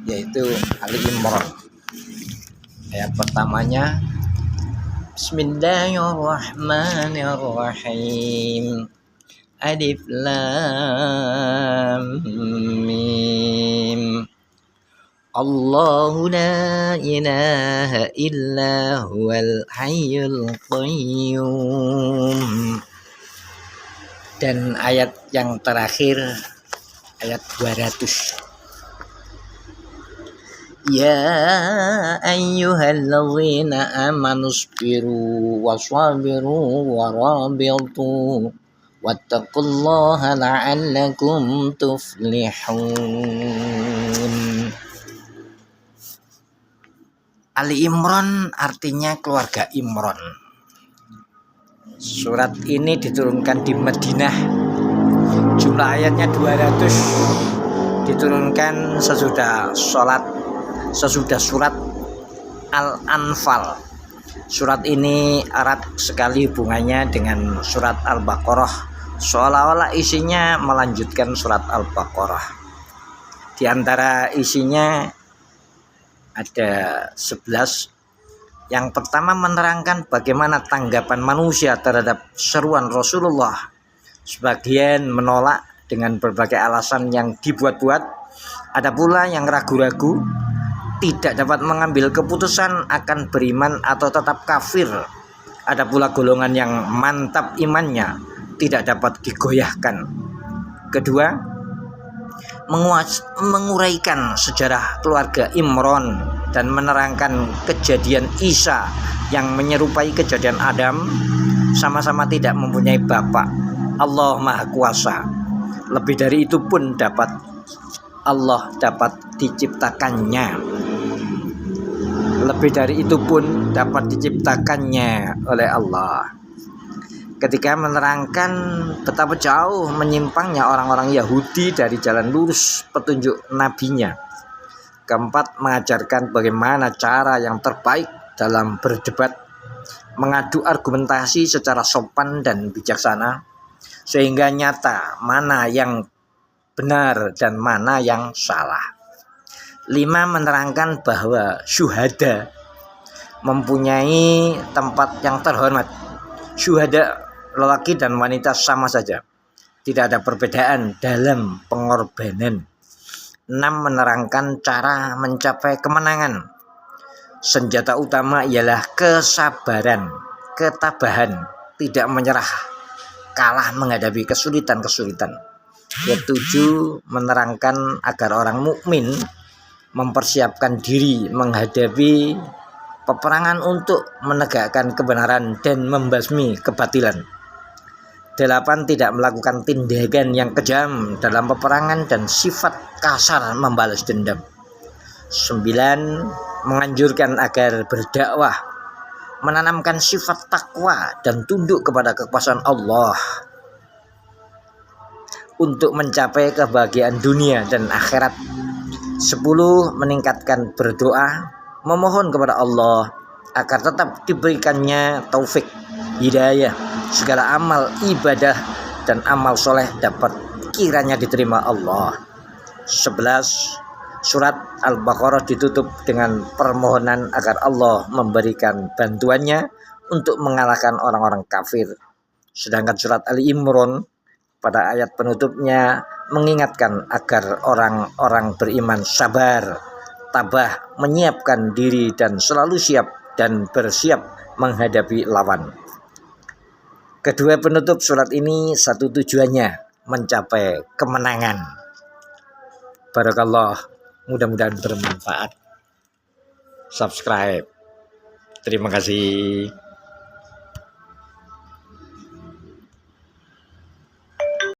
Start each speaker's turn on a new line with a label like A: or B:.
A: yaitu Ali Imran. Ayat pertamanya, Bismillahirrahmanirrahim. Alif Lam Mim. Allahu la ilaha illa huwal hayyul qayyum. Dan ayat yang terakhir, ayat 200. Ya ayyuhalladzina amanu sabiru wasabiru warabitu wattaqullaha la'allakum tuflihun. Ali Imran artinya keluarga Imran. Surat ini diturunkan di Madinah. Jumlah ayatnya 200. Diturunkan sesudah surat Al-Anfal. Surat ini erat sekali hubungannya dengan surat Al-Baqarah, seolah-olah isinya melanjutkan surat Al-Baqarah. Di antara isinya ada 11. Yang pertama menerangkan bagaimana tanggapan manusia terhadap seruan Rasulullah. Sebagian menolak dengan berbagai alasan yang dibuat-buat. Ada pula yang ragu-ragu, tidak dapat mengambil keputusan akan beriman atau tetap kafir. Ada pula golongan yang mantap imannya, tidak dapat digoyahkan. Kedua, menguraikan sejarah keluarga Imran dan menerangkan kejadian Isa yang menyerupai kejadian Adam, sama-sama tidak mempunyai bapak. Allah Maha Kuasa. Lebih dari itu pun Allah dapat diciptakannya. Lebih dari itu pun dapat diciptakannya oleh Allah. Ketika menerangkan betapa jauh menyimpangnya orang-orang Yahudi dari jalan lurus petunjuk nabinya. Keempat, mengajarkan bagaimana cara yang terbaik dalam berdebat, mengadu argumentasi secara sopan dan bijaksana, sehingga nyata mana yang benar dan mana yang salah. 5, menerangkan bahwa syuhada mempunyai tempat yang terhormat. Syuhada lelaki dan wanita sama saja, tidak ada perbedaan dalam pengorbanan. 6, menerangkan cara mencapai kemenangan. Senjata utama ialah kesabaran, ketabahan, tidak menyerah, kalah menghadapi kesulitan-kesulitan. 7, menerangkan agar orang mukmin mempersiapkan diri menghadapi peperangan untuk menegakkan kebenaran dan membasmi kebatilan. 8, tidak melakukan tindakan yang kejam dalam peperangan dan sifat kasar membalas dendam. 9, menganjurkan agar berdakwah, menanamkan sifat takwa dan tunduk kepada kekuasaan Allah untuk mencapai kebahagiaan dunia dan akhirat. 10, meningkatkan berdoa, memohon kepada Allah agar tetap diberikannya taufik, hidayah, segala amal ibadah dan amal soleh dapat kiranya diterima Allah. 11, surat Al-Baqarah ditutup dengan permohonan agar Allah memberikan bantuannya untuk mengalahkan orang-orang kafir. Sedangkan surat Ali Imran pada ayat penutupnya mengingatkan agar orang-orang beriman sabar, tabah, menyiapkan diri dan selalu siap dan bersiap menghadapi lawan. Kedua penutup surat ini satu tujuannya, mencapai kemenangan. Barakallah, mudah-mudahan bermanfaat. Subscribe. Terima kasih.